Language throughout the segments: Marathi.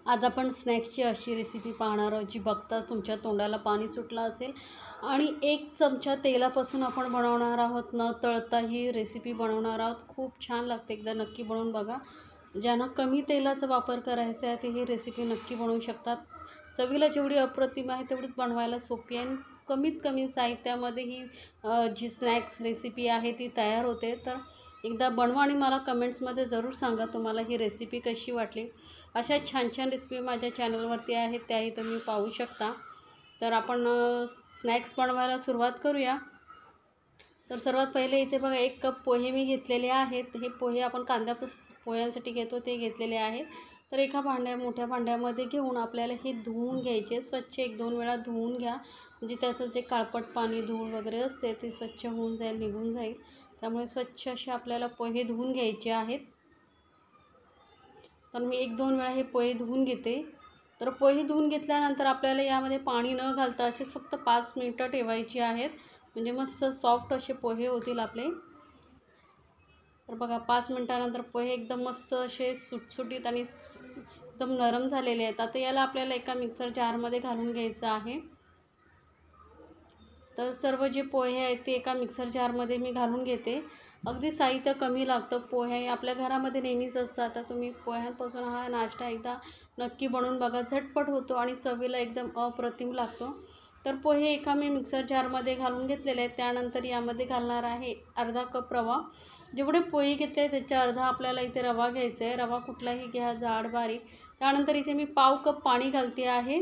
आज आपण स्नॅक्सची अशी रेसिपी पाहणार आहोत जी बघताच तुमच्या तोंडाला पाणी सुटलं असेल आणि 1 चमचा तेलापासून आपण बनवणार आहोत, न तळता ही रेसिपी बनवणार आहोत। खूप छान लागते, एकदा नक्की बनवून बघा। ज्यांना कमी तेलाचा वापर करायचा आहे ते ही रेसिपी नक्की बनवू शकतात। चवीला जेवढी अप्रतिम आहे तेवढीच बनवायला सोपी आहे। कमीत कमी साहित्यामध्ये ही जी स्नॅक्स रेसिपी आहे ती तयार होते। तर एकदा बनवा आणि मला कमेंट्समध्ये ज़रूर सांगा तुम्हाला ही रेसिपी कशी वाटली। अशा छान छान रेसिपी माझ्या चॅनलवरती आहेत, त्याही तुम्ही पाहू शकता। तर आपण स्नॅक्स बनवायला सुरुवात करूया। तर सर्वात पहिले इथे बघा 1 कप पोहे मी घेतलेले आहेत। हे पोहे आपण पोह्यांसाठी घेतो ते घेतलेले आहेत। तर एका मोठ्या भांड्यामध्ये घेऊन आपल्याला हे धुवून घ्यायचे, स्वच्छ 1-2 वेळा धुवून घ्या, म्हणजे त्याचं जे काळपट पाणी धूळ वगैरे असते ते स्वच्छ होऊन जाईल, निघून जाईल। त्यामुळे स्वच्छ असे आपल्याला पोहे धुवून घ्यायचे आहेत। तर मी 1-2 वेळा हे पोहे धुवून घेते। तर पोहे धुवून घेतल्यानंतर आपल्याला यामध्ये पाणी न घालता असेच फक्त 5 मिनिटं ठेवायची आहेत, म्हणजे मस्त सॉफ्ट असे पोहे होतील आपले। तर बघा 5 मिनिटानंतर पोहे एकदम मस्त असे सुटसुटीत आणि एकदम नरम झालेले आहेत। आता याला आपल्याला एका मिक्सर जारमध्ये घालून घ्यायचं आहे। तर सर्व जे पोहे आहेत ते एका मिक्सर जारमध्ये मी घालून घेते। अगदी साहित्य कमी लागतं, पोहे आपल्या घरामध्ये नेहमीच असतात। आता तुम्ही पोह्यांपासून हा नाश्ता एकदा नक्की बनवून बघा, झटपट होतो आणि चवीला एकदम अप्रतिम लागतो। तर पोहे एका मी मिक्सर जारमध्ये घालून घेतलेले आहेत। त्यानंतर यामध्ये घालणार आहे अर्धा कप रवा। जेवढे पोहे घेतले त्याच्या अर्धा आपल्याला इथे रवा घ्यायचा आहे। रवा कुठलाही घ्या, जाड बारीक। त्यानंतर इथे मी पाव कप पाणी घालते आहे।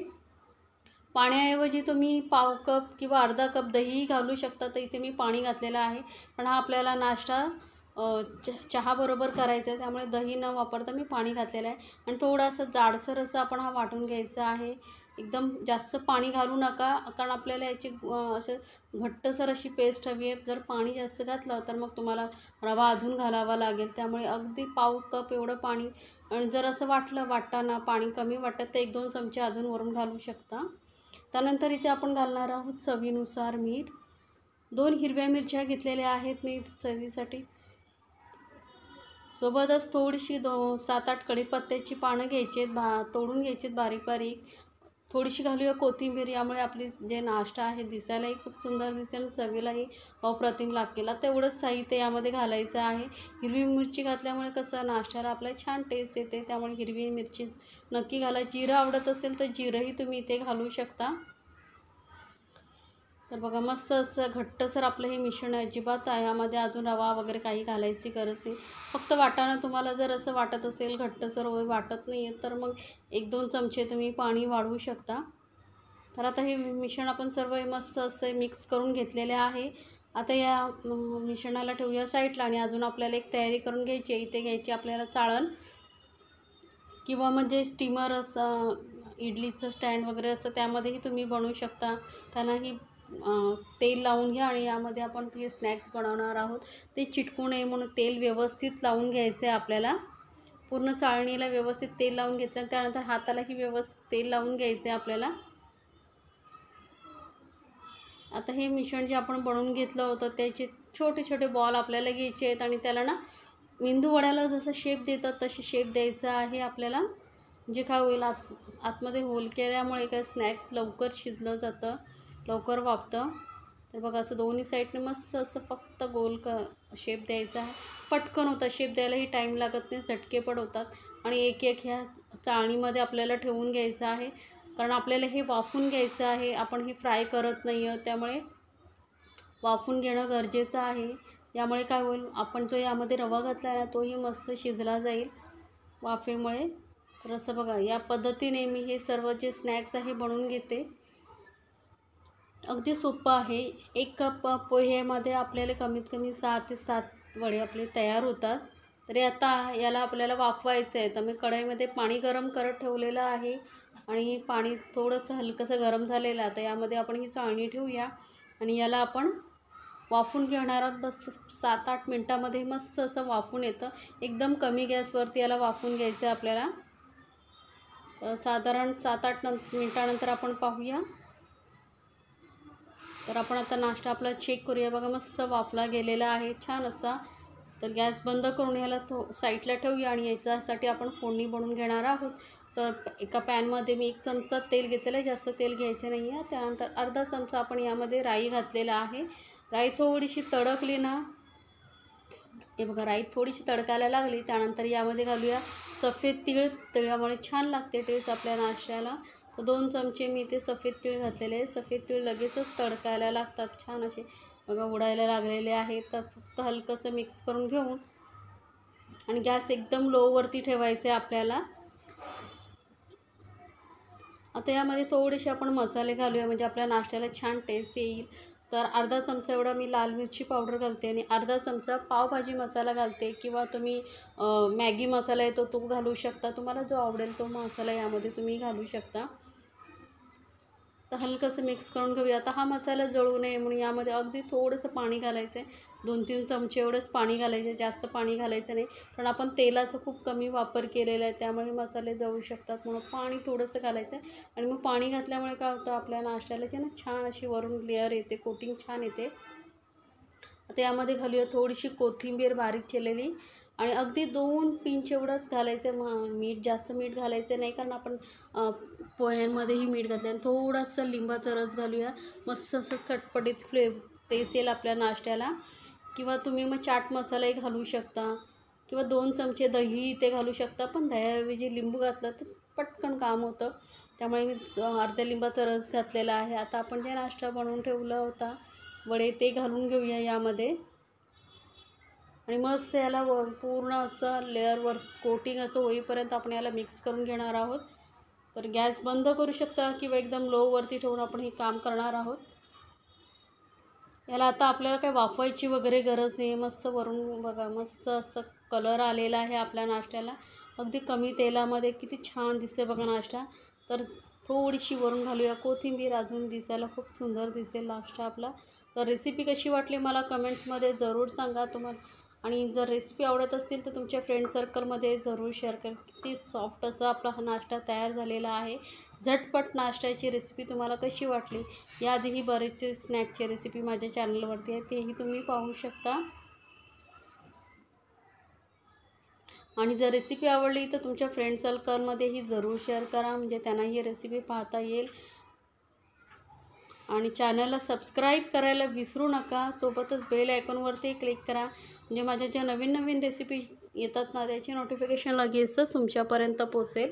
पाण्याऐवजी तुम्ही पाव कप किंवा अर्धा कप दहीही घालू शकता। तर इथे मी पाणी घातलेलं आहे, पण हा आपल्याला नाश्ता चहाबरोबर करायचा आहे, त्यामुळे दही न वापरता मी पाणी घातलेलं आहे। आणि थोडासा जाडसर असं आपण हा वाटून घ्यायचा आहे। एकदम जास्त पाणी घालू नका, कारण आपल्याला याची असं घट्टसर अशी पेस्ट हवी आहे। जर पाणी जास्त घातलं तर मग तुम्हाला रवा अजून घालावा लागेल। त्यामुळे अगदी पाव कप एवढं पाणी, आणि जर असं वाटताना पाणी कमी वाटत तर 1-2 चमचे अजून वरून घालू शकता। त्यानंतर इथे आपण घालणार आहोत चवीनुसार मीठ। 2 हिरव्या मिरच्या घेतलेल्या आहेत मी चवीसाठी। सोबतच थोडीशी 7-8 कढीपत्त्याची पानं घ्यायची आहेत, तोडून घ्यायची आहेत बारीक बारीक। थोडीशी घालूया कोथिंबीर, यामुळे आपली जे नाश्ता आहे दिसायलाही खूप सुंदर दिसेल आणि चवीलाही अप्रतिम लागेल। आता एवढंच साहित्य यामध्ये घालायचं आहे। हिरवी मिरची घातल्यामुळे कसं नाश्त्याला आपल्याला छान टेस्ट येते, त्यामुळे हिरवी मिरची नक्की घाला। जिरं आवडत असेल तर जिरंही तुम्ही इथे घालू शकता। तर बघा मस्त असं घट्टसर आपलं हे मिश्रण आहे। अजिबात यामध्ये अजून रवा वगैरे काही घालायची गरज नाही। फक्त वाटाणा तुम्हाला जर असं वाटत असेल घट्टसर वाटत नाही आहे तर मग 1-2 चमचे तुम्ही पाणी वाढवू शकता। तर आता हे मिश्रण आपण सर्व मस्त असे मिक्स करून घेतलेले आहे। आता या मिश्रणाला ठेवूया साईडला आणि अजून आपल्याला एक तयारी करून घ्यायची आहे। इथे घ्यायची आपल्याला चाळण किंवा म्हणजे स्टीमर असं, इडलीचं स्टँड वगैरे असतं त्यामध्येही तुम्ही बनवू शकता। त्यांनाही तेल लावून घ्या आणि यामध्ये आपण हे स्नॅक्स बनवणार आहोत, ते चिटकू नये म्हणून तेल व्यवस्थित लावून घ्यायचं आहे आपल्याला। पूर्ण चाळणीला व्यवस्थित तेल लावून घेतलं, त्यानंतर हातालाही व्यवस्थित तेल लावून घ्यायचं आहे आपल्याला। आता हे मिश्रण जे आपण बनवून घेतलं होतं त्याचे छोटे छोटे बॉल आपल्याला घ्यायचे आहेत आणि त्याला ना मेंदू वड्याला जसं शेप देतात तशी शेप द्यायचा आहे आपल्याला। जे काय होईल आतमध्ये होल केल्यामुळे काय स्नॅक्स लवकर शिजलं जातं, लवकर वाफतं। तर बघा असं दोन्ही साईडने मस्त असं फक्त गोल शेप द्यायचा आहे। पटकन होतं, शेप द्यायलाही टाईम लागत नाही, झटके पण होतात। आणि एक एक ह्या चाळणीमध्ये आपल्याला ठेवून घ्यायचं आहे, कारण आपल्याला हे वाफून घ्यायचं आहे। आपण हे फ्राय करत नाही आहोत, त्यामुळे वाफून घेणं गरजेचं आहे। यामुळे काय होईल, आपण जो यामध्ये रवा घातला आहे ना तोही मस्त शिजला जाईल वाफेमुळे। तर असं बघा या पद्धतीने मी हे सर्व जे स्नॅक्स आहे बनवून घेते। अगदी सोपं आहे। 1 कप पोह्यामध्ये आपल्याला कमीत कमी 6 ते 7 वडे आपले तयार होतात। तरी आता याला आपल्याला वाफवायचं आहे। तर मी कढईमध्ये पाणी गरम करत ठेवलेलं आहे आणि पाणी थोडंसं हलकंसं गरम झालेलं आहे। तर यामध्ये आपण ही चाळणी ठेवूया आणि याला आपण वाफून घेणार आहोत। बस 7-8 मिनटामध्ये मस्त असं वाफून येतं। एकदम कमी गॅसवरती याला वाफून घ्यायचं आहे आपल्याला। तर साधारण 7-8 मिनटानंतर आपण पाहूया। तर आपण आता नाश्ता आपला चेक करूया। बघा मस्त वाफला गेलेला आहे छान असा। तर गॅस बंद करून ह्याला साईडला ठेवूया आणि याच्यासाठी आपण फोडणी बनवून घेणार आहोत। तर एका पॅनमध्ये मी 1 चमचा तेल घेतलेलं आहे, जास्त तेल घ्यायचं नाही आहे. त्यानंतर अर्धा चमचा आपण यामध्ये राई घातलेला आहे. राई थोडीशी तडकली ना, हे बघा राई थोडीशी तडकायला लागली, त्यानंतर यामध्ये घालूया सफेद तीळ. तिळामुळे छान लागते टेस्ट आपल्या नाश्त्याला. तर 2 चमचे मी ते सफेद तीळ घातलेले आहे. सफेद तीळ लगेचच तडकायला लागतात, छान असे बघा उडायला लागलेले आहेत. तर फक्त हलकंसं मिक्स करून घेऊन आणि गॅस एकदम लोवरती ठेवायचे आपल्याला. आता यामध्ये थोडेसे आपण मसाले घालूया, म्हणजे आपल्या नाश्त्याला छान टेस्ट येईल. तर अर्धा चमचा एवढा मी लाल मिरची पावडर घालते आणि अर्धा चमचा पावभाजी मसाला घालते, किंवा तुम्ही मॅगी मसाला येतो तो घालू शकता. तुम्हाला जो आवडेल तो मसाला यामध्ये तुम्ही घालू शकता. तर हलकंसं मिक्स करून घेऊया. आता हा मसाला जळू नये म्हणून यामध्ये अगदी थोडंसं पाणी घालायचं आहे. 2-3 चमचे एवढंच पाणी घालायचं आहे, जास्त पाणी घालायचं नाही, कारण आपण तेलाचा खूप कमी वापर केलेला आहे, त्यामुळे मसाले जळू शकतात. म्हणून पाणी थोडंसं घालायचं आहे. आणि मग पाणी घातल्यामुळे काय होतं, आपल्या नाश्त्याला जे ना छान अशी वरून लेअर येते, कोटिंग छान येते. आता यामध्ये घालूया थोडीशी कोथिंबीर बारीक चिरलेली, आणि अगदी 2 पिंच एवढंच घालायचं मीठ. जास्त मीठ घालायचं नाही, कारण आपण पोह्यांमध्येही मीठ घातलं. आणि थोडासा लिंबाचा रस घालूया, मस्त असं चटपटीत टेस्ट येईल आपल्या नाश्त्याला. किंवा तुम्ही मग चाट मसालाही घालू शकता, किंवा 2 चमचे दही ते घालू शकता. पण दह्याऐवजी लिंबू घातलं तर पटकन काम होतं, त्यामुळे मी अर्ध्या लिंबाचा रस घातलेला आहे. आता आपण जे नाश्ता बनवून ठेवला होता वडे, ते घालून घेऊया यामध्ये. आणि मस्त याला पूर्ण असं लेअरवर कोटिंग असं होईपर्यंत आपण याला मिक्स करून घेणार आहोत. तर गॅस बंद करू शकता, किंवा एकदम लोवरती ठेवून आपण हे काम करणार आहोत. याला आता आपल्याला काय वाफवायची वगैरे गरज नाही. मस्त वरून बघा, मस्त असं कलर आलेला आहे आपल्या नाश्त्याला. अगदी कमी तेलामध्ये किती छान दिसतोय बघा नाश्ता. तर थोडीशी वरून घालूया कोथिंबीर, अजून दिसायला खूप सुंदर दिसेल नाश्ता आपला. तर रेसिपी कशी वाटली मला कमेंट्समध्ये ज़रूर सांगा तुम्हाला. आणि जर रेसिपी आवडत असतील तर तुमच्या फ्रेंड सर्कलमध्ये ज़रूर शेअर करा. किती सॉफ्ट असा आपला हा नाश्ता तयार झालेला आहे. झटपट नाश्त्याची रेसिपी तुम्हाला कशी वाटली? याआधीही बरेचसे स्नॅकची रेसिपी माझ्या चॅनलवरती आहे, तेही तुम्ही पाहू शकता. आणि जर रेसिपी आवडली तर तुमच्या फ्रेंड सर्कलमध्येही जरूर शेअर करा, म्हणजे त्यांनाही ही रेसिपी पाहता येईल. आणि चॅनलला सबस्क्राईब करायला विसरू नका. सोबतच बेल आयकॉनवरती क्लिक करा, म्हणजे माझ्या ज्या नवीन नवीन रेसिपी येतात ना, त्याची नोटिफिकेशन लगेचच तुमच्यापर्यंत पोहोचेल.